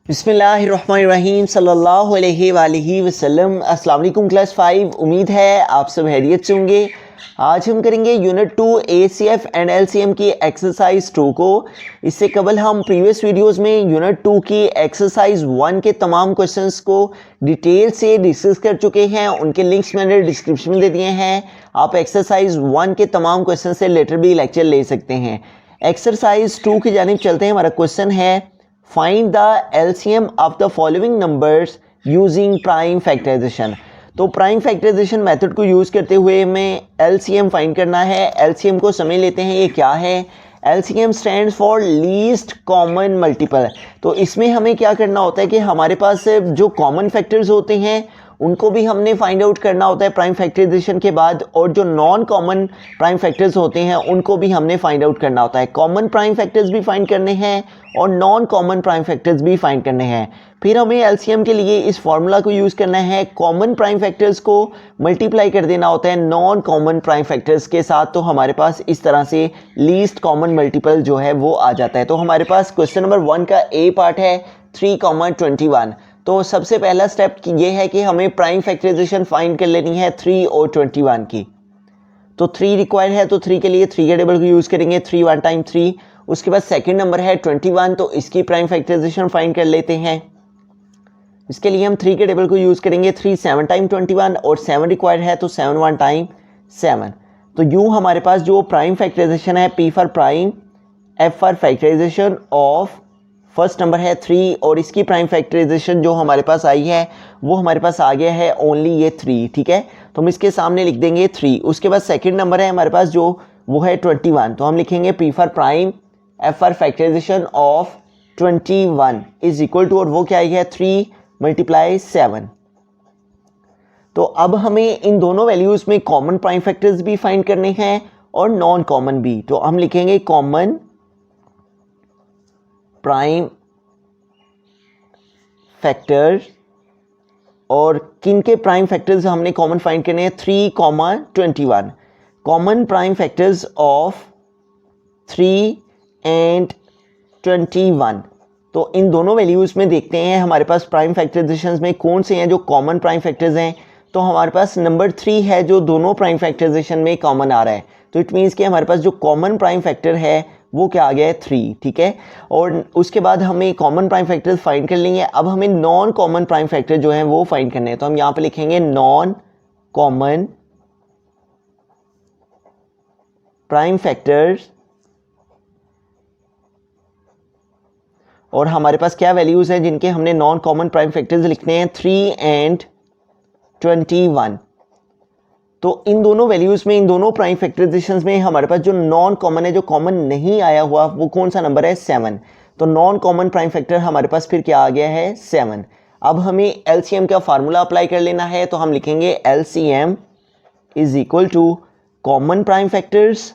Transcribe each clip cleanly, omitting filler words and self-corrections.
बिस्मिल्लाहिर्रहमानिर्रहीम सल्लल्लाहु अलैहि वसल्लम। अस्सलाम वालेकुम क्लास 5। उम्मीद है आप सब खैरियत से होंगे। आज हम करेंगे यूनिट 2 ACF एंड LCM की एक्सरसाइज 2 को। इससे कबल हम प्रीवियस वीडियोस में यूनिट 2 की एक्सरसाइज 1 के तमाम क्वेश्चंस को डिटेल से डिस्कस कर चुके हैं। उनके लिंक्स मैंने डिस्क्रिप्शन में दे दिए हैं। आप एक्सरसाइज 1 के तमाम क्वेश्चन से लेटर भी लेक्चर ले सकते हैं। एक्सरसाइज 2 की जानिब चलते हैं। हमारा क्वेश्चन है find the LCM of the following numbers using prime factorization. तो प्राइम फैक्टराइजेशन मेथड को यूज़ करते हुए हमें LCM फाइंड करना है। LCM को समझ लेते हैं ये क्या है। LCM stands for least common multiple. तो इसमें हमें क्या करना होता है कि हमारे पास जो कॉमन फैक्टर्स होते हैं उनको भी हमने फाइंड आउट करना होता है प्राइम फैक्टराइजेशन के बाद, और जो नॉन कॉमन प्राइम फैक्टर्स होते हैं उनको भी हमने फाइंड आउट करना होता है। कॉमन प्राइम फैक्टर्स भी फाइंड करने हैं और नॉन कॉमन प्राइम फैक्टर्स भी फाइंड करने हैं। फिर हमें LCM के लिए इस फॉर्मूला को यूज़ करना है। कॉमन प्राइम फैक्टर्स को मल्टीप्लाई कर देना होता है नॉन कॉमन प्राइम फैक्टर्स के साथ, तो हमारे पास इस तरह से लीस्ट कॉमन मल्टीपल जो है वो आ जाता है। तो हमारे पास क्वेश्चन नंबर 1 का A पार्ट है 3, 21। तो सबसे पहला स्टेप ये है कि हमें प्राइम फैक्टराइजेशन फाइंड कर लेनी है 3 और 21 की। तो 3 रिक्वायर्ड है, तो 3 के लिए 3 के टेबल को यूज़ करेंगे। 3 1 टाइम 3। उसके बाद सेकंड नंबर है 21, तो इसकी प्राइम फैक्टराइजेशन फाइंड कर लेते हैं। इसके लिए हम 3 के टेबल को यूज़ करेंगे। 3 7 टाइम 21 और 7 रिक्वायर्ड है, तो 7 1 टाइम 7। तो यूँ हमारे पास जो प्राइम फैक्टराइजेशन है P for prime, F for factorization of first number है 3, और इसकी प्राइम फैक्टराइजेशन जो हमारे पास आई है वो हमारे पास आ गया है ओनली ये 3। ठीक है, तो हम इसके सामने लिख देंगे 3। उसके बाद सेकंड नंबर है हमारे पास जो वो है 21, तो हम लिखेंगे P for prime, F for factorization of 21 is equal to, और वो क्या आई है 3 × 7। तो अब हमें इन दोनों वैल्यूज़ में कॉमन प्राइम फैक्टर्स भी फाइंड करने हैं और नॉन कॉमन भी। तो हम लिखेंगे कॉमन प्राइम फैक्टर, और किन के प्राइम फैक्टर्स हमने कॉमन फाइंड करने हैं 3, 21। Common prime factors of 3 and 21। तो इन दोनों वैल्यूज़ में देखते हैं हमारे पास प्राइम फैक्टराइजेशन में कौन से हैं जो कॉमन प्राइम फैक्टर्स हैं। तो हमारे पास नंबर 3 है जो दोनों प्राइम फैक्टराइजेशन में कॉमन आ रहा है। तो इट मीन्स कि हमारे पास जो कॉमन प्राइम फैक्टर है वो क्या आ गया है 3। ठीक है, और उसके बाद हमें कॉमन प्राइम फैक्टर्स फाइंड कर लेंगे। अब हमें नॉन कॉमन प्राइम फैक्टर जो हैं वो फाइंड करने हैं। तो हम यहाँ पे लिखेंगे नॉन कॉमन प्राइम फैक्टर्स, और हमारे पास क्या वैल्यूज़ हैं जिनके हमने नॉन कॉमन प्राइम फैक्टर्स लिखने हैं 3 एंड 21। तो इन दोनों वैल्यूज़ में, इन दोनों प्राइम फैक्टराइजेशंस में हमारे पास जो नॉन कॉमन है, जो कॉमन नहीं आया हुआ, वो कौन सा नंबर है 7। तो नॉन कॉमन प्राइम फैक्टर हमारे पास फिर क्या आ गया है 7। अब हमें LCM का फार्मूला अप्लाई कर लेना है। तो हम लिखेंगे LCM is equal to common prime factors,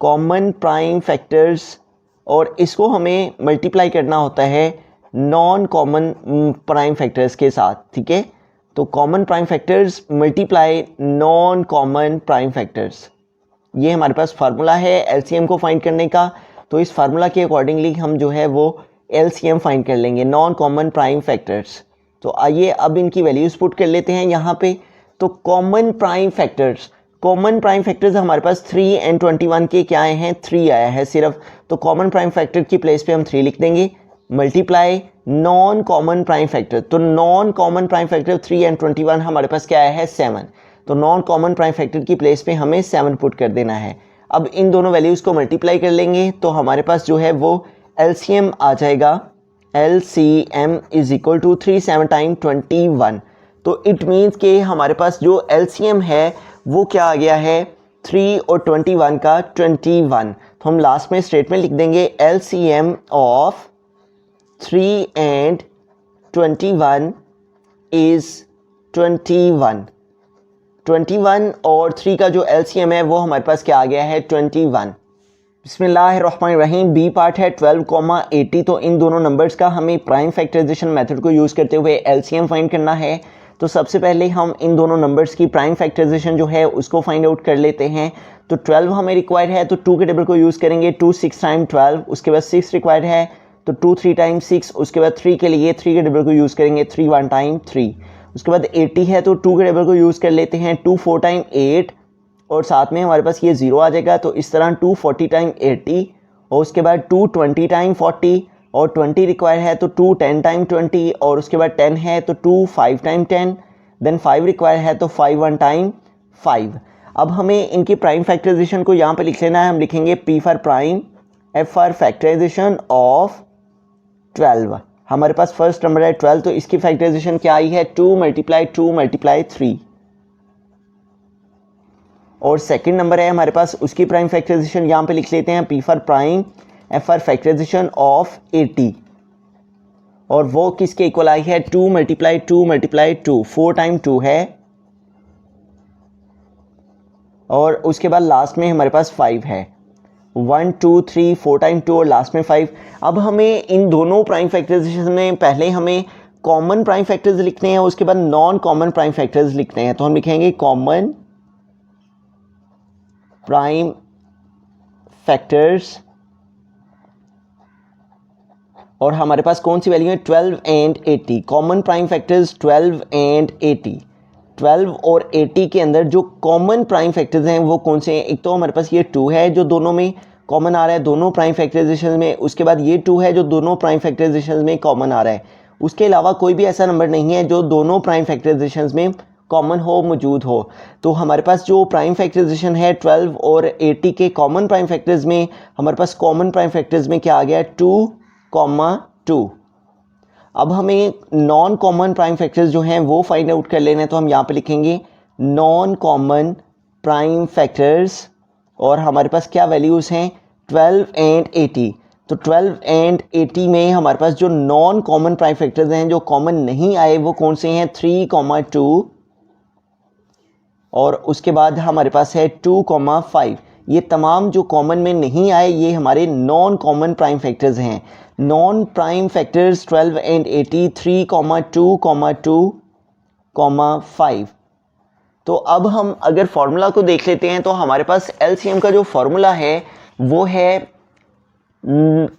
common prime factors, और इसको हमें मल्टीप्लाई करना होता है नॉन कॉमन प्राइम फैक्टर्स के साथ। ठीक है, तो common prime factors multiply non common prime factors, ये हमारे पास फार्मूला है LCM को फाइंड करने का। तो इस फार्मूला के अकॉर्डिंगली हम जो है वो LCM फाइंड कर लेंगे नॉन कॉमन प्राइम फैक्टर्स। तो आइए अब इनकी वैल्यूज़ पुट कर लेते हैं यहाँ पे। तो common prime factors, common prime factors हमारे पास 3 एंड 21 के क्या आए हैं 3 आया है सिर्फ। तो कॉमन प्राइम फैक्टर की प्लेस पे हम 3 लिख देंगे, multiply non common prime factor. तो non common prime factor 3 and 21 हमारे पास क्या आया है 7। तो नॉन कॉमन प्राइम फैक्टर की प्लेस पे हमें 7 पुट कर देना है। अब इन दोनों वैल्यूज़ को मल्टीप्लाई कर लेंगे तो हमारे पास जो है वो LCM आ जाएगा। LCM is equal to 3 7 time 21। तो इट मीन्स कि हमारे पास जो LCM है वो क्या आ गया है 3 और 21 का 21। तो हम लास्ट में स्टेटमेंट लिख देंगे LCM ऑफ 3 एंड 21 इज 21। 21 और 3 का जो LCM है वो हमारे पास क्या आ गया है 21। बिस्मिल्लाहिर्रहमानिर्रहीम। B पार्ट है 12, 80। तो इन दोनों नंबर्स का हमें प्राइम फैक्टराइजेशन मेथड को यूज़ करते हुए LCM फाइंड करना है। तो सबसे पहले हम इन दोनों नंबर्स की प्राइम फैक्टराइजेशन जो है उसको फाइंड आउट कर लेते हैं। तो 12 हमें रिक्वायर्ड है, तो 2 के टेबल को यूज़ करेंगे। 2 6 टाइम 12। उसके बाद 6 रिक्वायर्ड है, तो 2 3 टाइम 6, उसके बाद 3 के लिए 3 के टेबल को यूज़ करेंगे, 3 1 टाइम 3। उसके बाद 80 है तो 2 के टेबल को यूज़ कर लेते हैं, 2 4 टाइम 8, और साथ में हमारे पास ये 0 आ जाएगा, तो इस तरह 2 40 टाइम 80, और उसके बाद 2 20 टाइम 40, और 20 रिक्वायर है तो 2 10 टाइम 20, और उसके बाद 10 है तो 2 5 टाइम 10, देन 5 रिक्वायर है तो 5 1 टाइम 5। अब हमें इनकी प्राइम फैक्टराइजेशन को यहाँ पे लिख लेना है। हम लिखेंगे P for prime, F for factorization of 12। हमारे पास फर्स्ट नंबर है 12, तो इसकी फैक्टराइजेशन क्या आई है, 2 मल्टीप्लाई 3। और सेकंड नंबर है हमारे पास, उसकी प्राइम फैक्टराइजेशन यहाँ पे लिख लेते हैं, P for prime, F for factorization of 80, और वो किसके इक्वल आई है, 2 मल्टीप्लाई 2, 4 टाइम 2 है, और उसके बाद लास्ट में हमारे पास 5 है, 1 2 3 4 टाइम 2 और लास्ट में 5। अब हमें इन दोनों प्राइम फैक्टराइजेशन में पहले हमें कॉमन प्राइम फैक्टर्स लिखने हैं, उसके बाद नॉन कॉमन प्राइम फैक्टर्स लिखने हैं। तो हम लिखेंगे कॉमन प्राइम फैक्टर्स, और हमारे पास कौन सी वैल्यू है, 12 and 80। Common prime factors 12 and 80। 12 और 80 के अंदर जो कॉमन प्राइम फैक्टर्स हैं वो कौन से हैं, एक तो हमारे पास ये 2 है जो दोनों में कॉमन आ रहा है, दोनों प्राइम फैक्टराइजेशन में। उसके बाद ये 2 है जो दोनों प्राइम फैक्टराइजेशन में कॉमन आ रहा है। उसके अलावा कोई भी ऐसा नंबर नहीं है जो दोनों प्राइम फैक्टराइजेशन में कॉमन हो, मौजूद हो। तो हमारे पास जो प्राइम फैक्टराइजेशन है 12 और 80 के कॉमन प्राइम फैक्टर्स में, हमारे पास कॉमन प्राइम फैक्टर्स में क्या आ गया, 2,2। अब हमें नॉन कॉमन प्राइम फैक्टर्स जो हैं वो फाइंड आउट कर लेने हैं। तो हम यहाँ पे लिखेंगे नॉन कॉमन प्राइम फैक्टर्स, और हमारे पास क्या वैल्यूज़ हैं, 12 एंड 80। तो 12 एंड 80 में हमारे पास जो नॉन कॉमन प्राइम फैक्टर्स हैं जो कॉमन नहीं आए वो कौन से हैं, 3,2, और उसके बाद हमारे पास है 2,5। ये तमाम जो कॉमन में नहीं आए ये हमारे नॉन कॉमन प्राइम फैक्टर्स हैं। Non prime factors 12 and 80, 3,2,5। तो अब हम अगर फॉर्मूला को देख लेते हैं तो हमारे पास एलसीएम का जो फॉर्मूला है वो है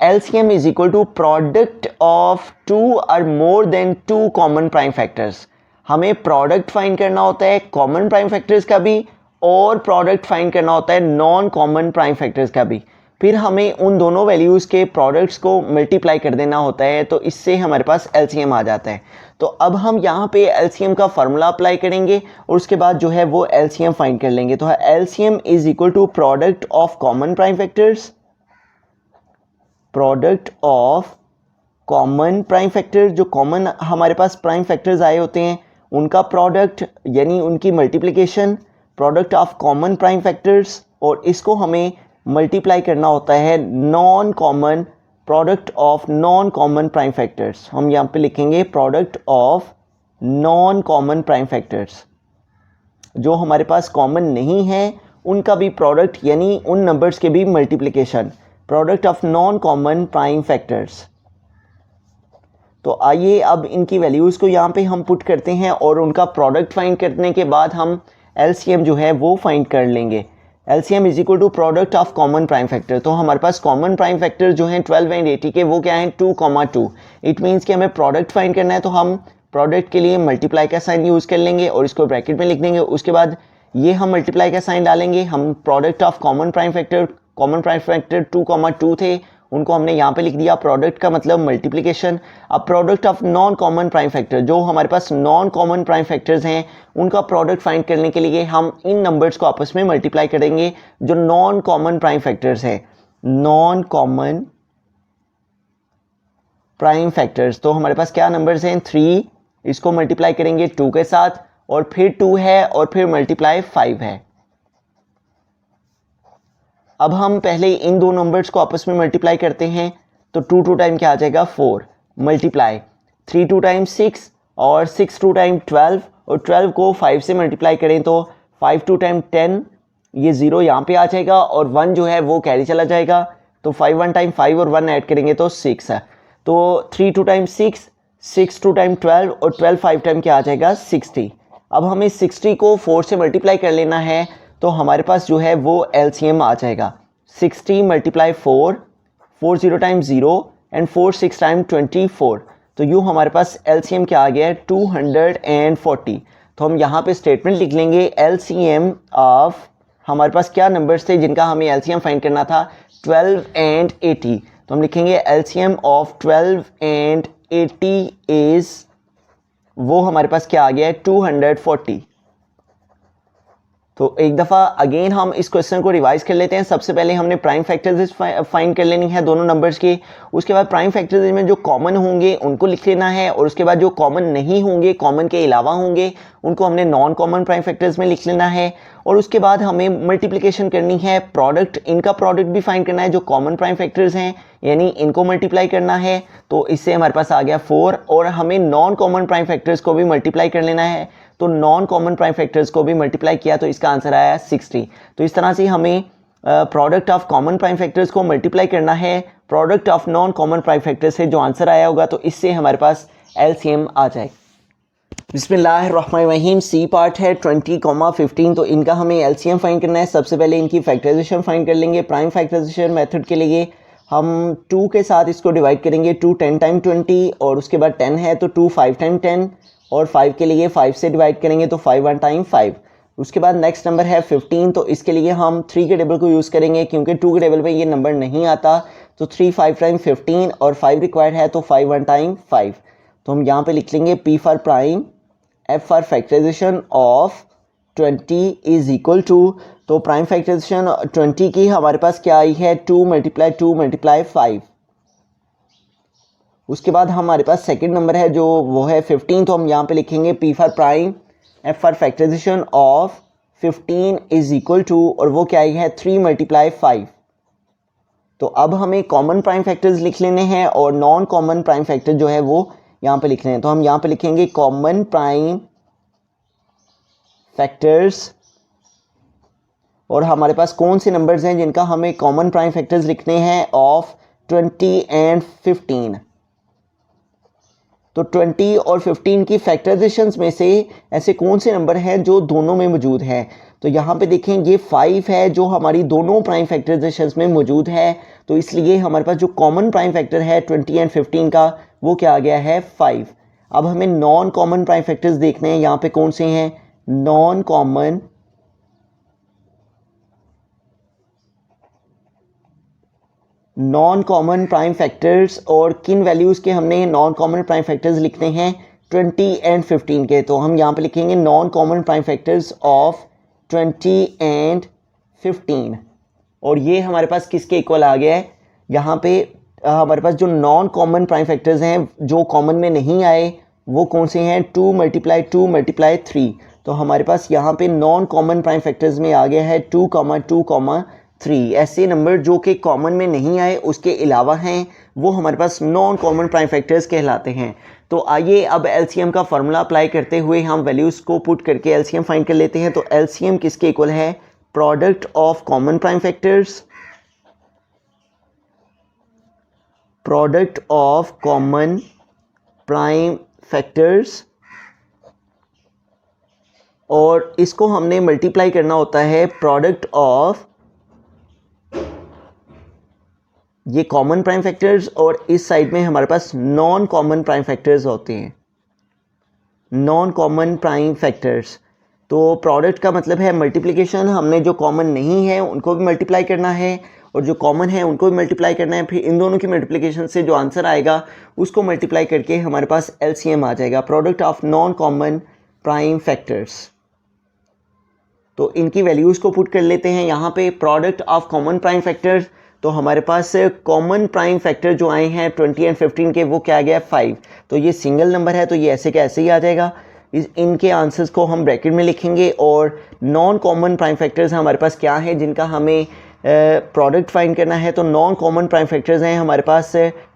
LCM is equal to product of 2 और more than 2 common prime factors. हमें प्रोडक्ट फाइंड करना होता है कॉमन प्राइम फैक्टर्स का भी, और प्रोडक्ट फाइंड करना होता है नॉन कॉमन प्राइम फैक्टर्स का भी। फिर हमें उन दोनों वैल्यूज़ के प्रोडक्ट्स को मल्टीप्लाई कर देना होता है, तो इससे हमारे पास एलसीएम आ जाता है। तो अब हम यहाँ पे एलसीएम का फार्मूला अप्लाई करेंगे और उसके बाद जो है वो एलसीएम फाइंड कर लेंगे। तो LCM is equal to product of common prime factors, product of common prime factor, जो कॉमन हमारे पास प्राइम फैक्टर्स आए होते हैं उनका प्रोडक्ट यानी उनकी multiplication, product of common prime factors, और इसको हमें मल्टीप्लाई करना होता है non common, product of non common prime factors. हम यहाँ पे लिखेंगे product of non common prime factors, जो हमारे पास कॉमन नहीं है उनका भी प्रोडक्ट यानी उन नंबर्स के भी multiplication, product of non common prime factors. तो आइए अब इनकी वैल्यूज़ को यहाँ पे हम पुट करते हैं और उनका प्रोडक्ट फाइंड करने के बाद हम एलसीएम जो है वो फाइंड कर लेंगे। LCM is equal to product of common prime factor. तो हमारे पास कॉमन प्राइम फैक्टर जो हैं 12 एंड 80 के वो क्या हैं, 2,2। इट मीन्स कि हमें प्रोडक्ट फाइंड करना है, तो हम प्रोडक्ट के लिए मल्टीप्लाई का साइन यूज़ कर लेंगे और इसको ब्रैकेट में लिख देंगे। उसके बाद ये हम मल्टीप्लाई का साइन डालेंगे, हम product of common prime factor 2,2 थे उनको हमने यहाँ पे लिख दिया, प्रोडक्ट का मतलब मल्टीप्लिकेशन। अब product of non common prime factor, जो हमारे पास नॉन कॉमन प्राइम फैक्टर्स हैं उनका प्रोडक्ट फाइंड करने के लिए हम इन नंबर्स को आपस में मल्टीप्लाई करेंगे जो नॉन कॉमन प्राइम फैक्टर्स हैं, नॉन कॉमन प्राइम फैक्टर्स। तो हमारे पास क्या नंबर्स हैं, 3, इसको मल्टीप्लाई करेंगे 2 के साथ, और फिर 2 है और फिर मल्टीप्लाई 5 है। अब हम पहले इन दो नंबर्स को आपस में मल्टीप्लाई करते हैं, तो 2 टाइम क्या आ जाएगा 4, मल्टीप्लाई 3 टाइम 6 और 6 टाइम 12, और 12 को 5 से मल्टीप्लाई करें तो 5 टाइम 10, ये 0 यहाँ पे आ जाएगा और 1 जो है वो कैरी चला जाएगा, तो 5 टाइम 5 और 1 ऐड करेंगे तो 6 है। तो 3 टाइम 6, 6 टाइम 12 और 12 5 टाइम क्या आ जाएगा 60। अब हमें 60 को 4 से मल्टीप्लाई कर लेना है, तो हमारे पास जो है वो एलसीएम आ जाएगा 60 मल्टीप्लाई 4, 4 0 टाइम 0, एंड 4 6 टाइम 24, तो यूँ हमारे पास LCM क्या आ गया है 240। तो हम यहाँ पे स्टेटमेंट लिख लेंगे LCM ऑफ, हमारे पास क्या नंबर्स थे जिनका हमें LCM फाइंड करना था, 12 एंड 80। तो हम लिखेंगे LCM ऑफ 12 एंड 80 इज़, वो हमारे पास क्या आ गया है 240। तो एक दफ़ा अगेन हम इस क्वेश्चन को रिवाइज कर लेते हैं। सबसे पहले हमने प्राइम फैक्टर्स फाइंड कर लेनी है दोनों नंबर्स की। उसके बाद प्राइम फैक्टर्स में जो कॉमन होंगे उनको लिख लेना है, और उसके बाद जो कॉमन नहीं होंगे, कॉमन के अलावा होंगे, उनको हमने नॉन कॉमन प्राइम फैक्टर्स में लिख लेना है। और उसके बाद हमें मल्टीप्लिकेशन करनी है, प्रोडक्ट, इनका प्रोडक्ट भी फाइंड करना है जो कॉमन प्राइम फैक्टर्स हैं, यानी इनको मल्टीप्लाई करना है। तो इससे हमारे पास आ गया 4, और हमें नॉन कॉमन प्राइम फैक्टर्स को भी मल्टीप्लाई कर लेना है। तो नॉन कॉमन प्राइम फैक्टर्स को भी मल्टीप्लाई किया तो इसका आंसर आया 60। तो इस तरह से हमें product of common prime factors को मल्टीप्लाई करना है product of non common prime factors से, जो आंसर आया होगा तो इससे हमारे पास LCM आ जाए। बिस्मिल्लाहिर्रहमानिर्रहीम। सी पार्ट है 20,15, तो इनका हमें LCM फाइंड करना है। सबसे पहले इनकी फैक्टराइजेशन फाइंड कर लेंगे। प्राइम फैक्टराइजेशन मेथड के लिए हम 2 के साथ इसको डिवाइड करेंगे, 2 10 टाइम 20, और उसके बाद 10 है तो 2 5 टाइम 10, और 5 के लिए 5 से डिवाइड करेंगे तो 5 1 टाइम 5। उसके बाद नेक्स्ट नंबर है 15, तो इसके लिए हम 3 के टेबल को यूज़ करेंगे क्योंकि 2 के टेबल पे ये नंबर नहीं आता। तो 3 5 टाइम 15, और 5 रिक्वायर्ड है तो 5 1 टाइम 5। तो हम यहाँ पे लिख लेंगे P for prime, F for factorization of 20 is equal to, तो प्राइम फैक्टराइजेशन 20 की हमारे पास क्या आई है 2 मल्टीप्लाई 5। उसके बाद हमारे पास सेकंड नंबर है जो वो है 15, तो हम यहाँ पे लिखेंगे P for prime, F for factorization of 15 is equal to, और वो क्या आई है 3 मल्टीप्लाई 5। तो अब हमें कॉमन प्राइम फैक्टर्स लिख लेने हैं और नॉन कॉमन प्राइम फैक्टर जो है वो यहाँ पे लिख लेने हैं। तो हम यहाँ पे लिखेंगे कॉमन प्राइम फैक्टर्स, और हमारे पास कौन से नंबर्स हैं जिनका हमें कॉमन प्राइम फैक्टर्स लिखने हैं ऑफ 20 एंड 15। तो 20 और 15 की फैक्टराइजेशंस में से ऐसे कौन से नंबर हैं जो दोनों में मौजूद हैं। तो यहाँ पे देखें ये 5 है जो हमारी दोनों प्राइम फैक्टराइजेशंस में मौजूद है, तो इसलिए हमारे पास जो कॉमन प्राइम फैक्टर है 20 एंड 15 का वो क्या आ गया है 5। अब हमें नॉन कॉमन प्राइम फैक्टर्स देखने हैं, यहाँ पे कौन से हैं नॉन कॉमन प्राइम फैक्टर्स, और किन वैल्यूज़ के हमने नॉन कॉमन प्राइम फैक्टर्स लिखने हैं 20 एंड 15 के। तो हम यहाँ पे लिखेंगे non common prime factors of 20 and 15, और ये हमारे पास किसके इक्वल आ गया है, यहाँ पे हमारे पास जो नॉन कॉमन प्राइम फैक्टर्स हैं जो कॉमन में नहीं आए वो कौन से हैं 2 मल्टीप्लाई 3। तो हमारे पास यहाँ पे नॉन कॉमन प्राइम फैक्टर्स में आ गया है 2, 2, 3। ऐसे नंबर जो कि कॉमन में नहीं आए उसके अलावा हैं वो हमारे पास नॉन कॉमन प्राइम फैक्टर्स कहलाते हैं। तो आइए अब LCM का फार्मूला अप्लाई करते हुए हम वैल्यूज़ को पुट करके LCM फाइंड कर लेते हैं। तो LCM किसके इक्वल है product of common prime factors, product of common prime factors, और इसको हमने मल्टीप्लाई करना होता है प्रोडक्ट ऑफ ये कॉमन प्राइम फैक्टर्स, और इस साइड में हमारे पास नॉन कॉमन प्राइम फैक्टर्स होते हैं, नॉन कॉमन प्राइम फैक्टर्स। तो प्रोडक्ट का मतलब है मल्टीप्लिकेशन, हमने जो कॉमन नहीं है उनको भी मल्टीप्लाई करना है और जो कॉमन है उनको भी मल्टीप्लाई करना है, फिर इन दोनों की मल्टीप्लिकेशन से जो आंसर आएगा उसको मल्टीप्लाई करके हमारे पास LCM आ जाएगा, product of non common prime factors. तो इनकी वैल्यूज़ को पुट कर लेते हैं यहाँ पे। Product of common prime factors, तो हमारे पास कॉमन प्राइम फैक्टर जो आए हैं 20 एंड 15 के वो क्या गया 5। तो ये सिंगल नंबर है तो ये ऐसे का ऐसे ही आ जाएगा। इनके आंसर्स को हम ब्रैकेट में लिखेंगे, और नॉन कॉमन प्राइम फैक्टर्स हमारे पास क्या है जिनका हमें प्रोडक्ट फाइंड करना है। तो नॉन कॉमन प्राइम फैक्टर्स हैं हमारे पास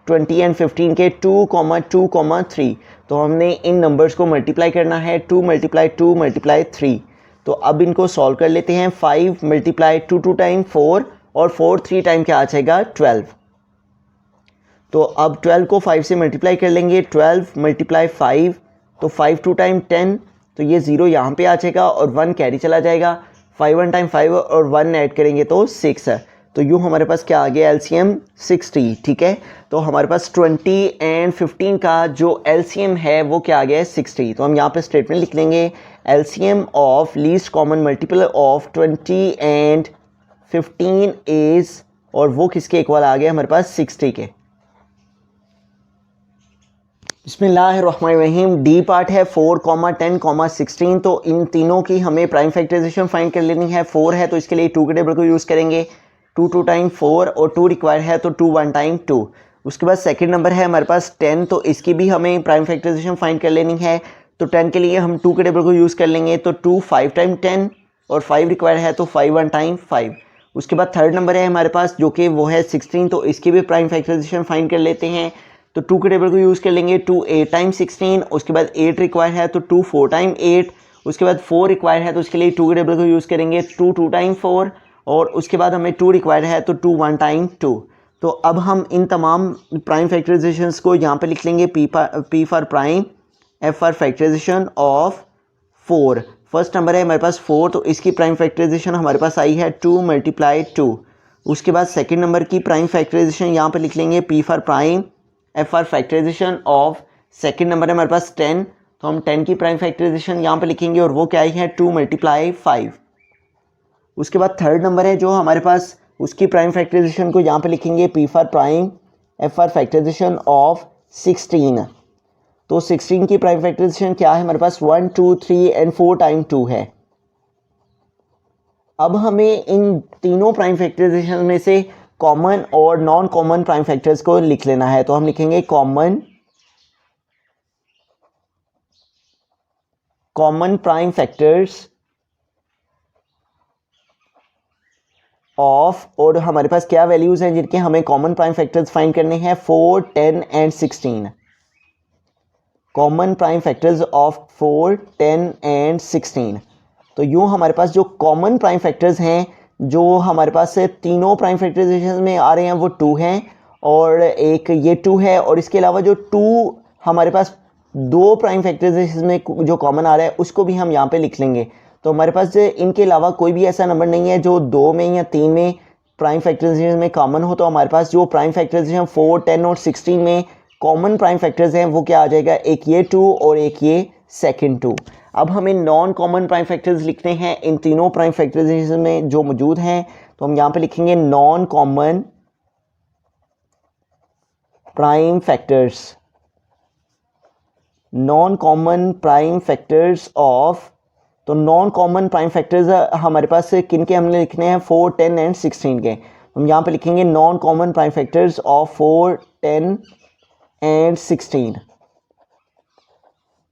20 एंड 15 के 2, 2, 3। तो हमने इन नंबर्स को मल्टीप्लाई करना है 2 मल्टीप्लाई 3। तो अब इनको सॉल्व कर लेते हैं। 5 मल्टीप्लाई 2 टाइम 4, और 4 3 टाइम क्या आ जाएगा 12। तो अब 12 को 5 से मल्टीप्लाई कर लेंगे, 12 मल्टीप्लाई 5, तो 5 2 टाइम 10, तो ये 0 यहाँ पे आ जाएगा और 1 कैरी चला जाएगा। 5 1 टाइम 5 और 1 ऐड करेंगे तो 6 है। तो यूँ हमारे पास क्या आ गया LCM 60, ठीक है। तो हमारे पास 20 एंड 15 का जो LCM है वो क्या आ गया है 60। तो हम यहाँ पे स्टेटमेंट लिख लेंगे LCM of least common multiple of 20 and 15 is, और वो किसके इक्वल आ गया हमारे पास 60 के। बिस्मिल्लाहिर्रहमानिर्रहीम। डी पार्ट है 4, 10, 16। तो इन तीनों की हमें प्राइम फैक्टराइजेशन फाइंड कर लेनी है। 4 है तो इसके लिए 2 के टेबल को यूज़ करेंगे, 2 टाइम 4, और 2 रिक्वायर है तो 2 1 टाइम 2। उसके बाद सेकंड नंबर है हमारे पास 10, तो इसकी भी हमें प्राइम फैक्टराइजेशन फाइंड कर लेनी है। तो 10 के लिए हम 2 के टेबल को यूज़ कर लेंगे, तो 2 5 टाइम 10, और 5 रिक्वायर है तो 5 1 टाइम 5। उसके बाद थर्ड नंबर है हमारे पास जो कि वो है 16, तो इसकी भी प्राइम फैक्टराइजेशन फाइंड कर लेते हैं। तो 2 के टेबल को यूज़ कर लेंगे, 2 8 टाइम 16। उसके बाद 8 रिक्वायर है तो 2 4 टाइम 8। उसके बाद 4 रिक्वायर है तो उसके लिए 2 के टेबल को यूज़ करेंगे, 2 2 टाइम 4। और उसके बाद हमें 2 रिक्वायर है तो 2 1 टाइम 2। तो अब हम इन तमाम प्राइम फैक्टराइजेशंस को यहाँ पे लिख लेंगे, P for prime, F for factorization of 4। First number है हमारे पास 4, तो इसकी प्राइम फैक्टराइजेशन हमारे पास आई है 2 × 2। उसके बाद सेकेंड नंबर की प्राइम फैक्टराइजेशन यहाँ पर लिख लेंगे P for prime, F for factorization of second number है हमारे पास 10, तो हम 10 की प्राइम फैक्टराइजेशन यहाँ पे लिखेंगे, और वो क्या आई है 2 × 5। उसके बाद थर्ड नंबर है जो हमारे पास, उसकी प्राइम फैक्टराइजेशन को यहाँ पे लिखेंगे P for prime, F for factorization of 16। तो 16 की प्राइम फैक्टराइजेशन क्या है हमारे पास 1 2 3 एंड 4 टाइम 2 है। अब हमें इन तीनों प्राइम फैक्टराइजेशन में से कॉमन और नॉन कॉमन प्राइम फैक्टर्स को लिख लेना है। तो हम लिखेंगे कॉमन प्राइम फैक्टर्स ऑफ, और हमारे पास क्या वैल्यूज हैं जिनके हमें कॉमन प्राइम फैक्टर्स फाइंड करने हैं, 4 10 and 16। Common prime factors of 4 10 and 16। तो यूँ हमारे पास जो कॉमन प्राइम फैक्टर्स हैं जो हमारे पास से तीनों प्राइम फैक्टराइजेशन में आ रहे हैं वो 2 हैं, और एक ये 2 है, और इसके अलावा जो 2 हमारे पास 2 प्राइम फैक्टराइजेशन में जो कॉमन आ रहा है उसको भी हम यहाँ पे लिख लेंगे। तो हमारे पास इनके अलावा कोई भी ऐसा नंबर नहीं है जो 2 में या 3 में प्राइम फैक्टराइजेशन में कॉमन हो। तो हमारे पास जो प्राइम फैक्टराइजेशन 4 10 और 16 में कॉमन प्राइम फैक्टर्स हैं वो क्या आ जाएगा, एक ये 2 और एक ये सेकेंड 2। अब हमें नॉन कॉमन प्राइम फैक्टर्स लिखते हैं इन तीनों प्राइम फैक्टराइजेशन में जो मौजूद हैं। तो हम यहाँ पे लिखेंगे non common prime factors, non common prime factors of. तो नॉन कॉमन प्राइम फैक्टर्स हमारे पास किन के हमने लिखने हैं, 4 10 एंड 16 के। हम यहाँ पे लिखेंगे non common prime factors of 4 10 and 16।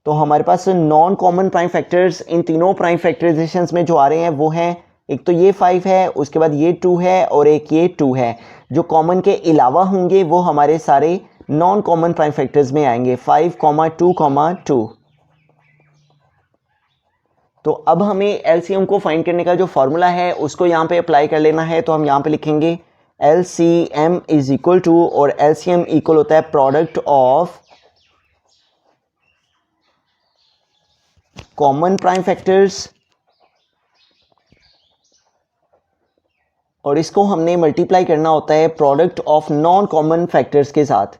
तो हमारे पास नॉन कॉमन प्राइम फैक्टर्स इन तीनों प्राइम फैक्टराइजेशंस में जो आ रहे हैं वो हैं, एक तो ये 5 है, उसके बाद ये 2 है, और एक ये 2 है। जो कॉमन के अलावा होंगे वो हमारे सारे नॉन कॉमन प्राइम फैक्टर्स में आएंगे, 5 2 2। तो अब हमें एलसीएम को फाइंड करने का जो फॉर्मूला है उसको यहाँ पे अप्लाई कर लेना है। तो हम यहाँ पे लिखेंगे LCM इज इक्वल टू, और LCM इक्वल होता है product of common prime factors, और इसको हमने मल्टीप्लाई करना होता है product of non common factors के साथ,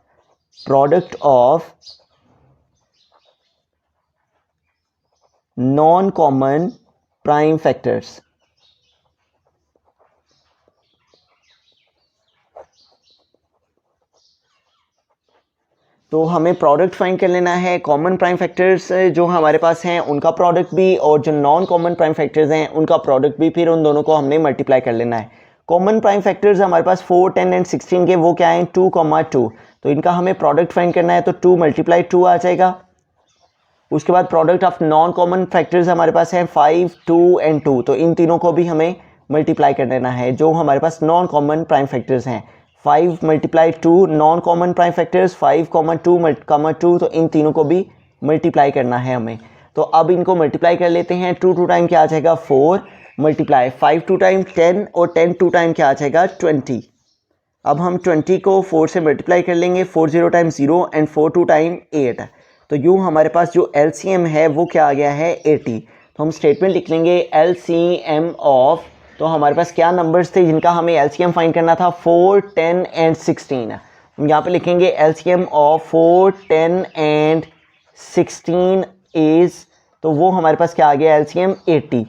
product of non common prime factors. तो हमें प्रोडक्ट फाइंड कर लेना है कॉमन प्राइम फैक्टर्स जो हमारे पास हैं उनका प्रोडक्ट भी, और जो नॉन कॉमन प्राइम फैक्टर्स हैं उनका प्रोडक्ट भी, फिर उन दोनों को हमने मल्टीप्लाई कर लेना है। कॉमन प्राइम फैक्टर्स हमारे पास 4 10 एंड 16 के, वो क्या हैं 2 2। तो इनका हमें प्रोडक्ट फाइंड करना है, तो 2 × 2 आ जाएगा। उसके बाद product of non common factors हमारे पास हैं 5 2 एंड 2। तो इन तीनों को भी हमें मल्टीप्लाई कर देना है जो हमारे पास नॉन कॉमन प्राइम फैक्टर्स हैं। 5 × 2 नॉन कॉमन प्राइम फैक्टर्स, 5 2 2। तो इन तीनों को भी मल्टीप्लाई करना है हमें। तो अब इनको मल्टीप्लाई कर लेते हैं। 2 2 टाइम क्या आ जाएगा 4, मल्टीप्लाई 5 2 टाइम 10, और 10 2 टाइम क्या आ जाएगा 20। अब हम 20 को 4 से मल्टीप्लाई कर लेंगे, 4 0 टाइम 0 एंड 4 2 टाइम 8। तो यूँ हमारे पास जो LCM है वो क्या आ गया है 80। तो हम स्टेटमेंट लिख लेंगे LCM ऑफ तो हमारे पास क्या नंबर्स थे जिनका हमें एलसीएम फाइंड करना था? 4, 10 एंड 16। हम यहाँ पे लिखेंगे एलसीएम ऑफ 4, 10 एंड 16 इज, तो वो हमारे पास क्या आ गया? एलसीएम 80।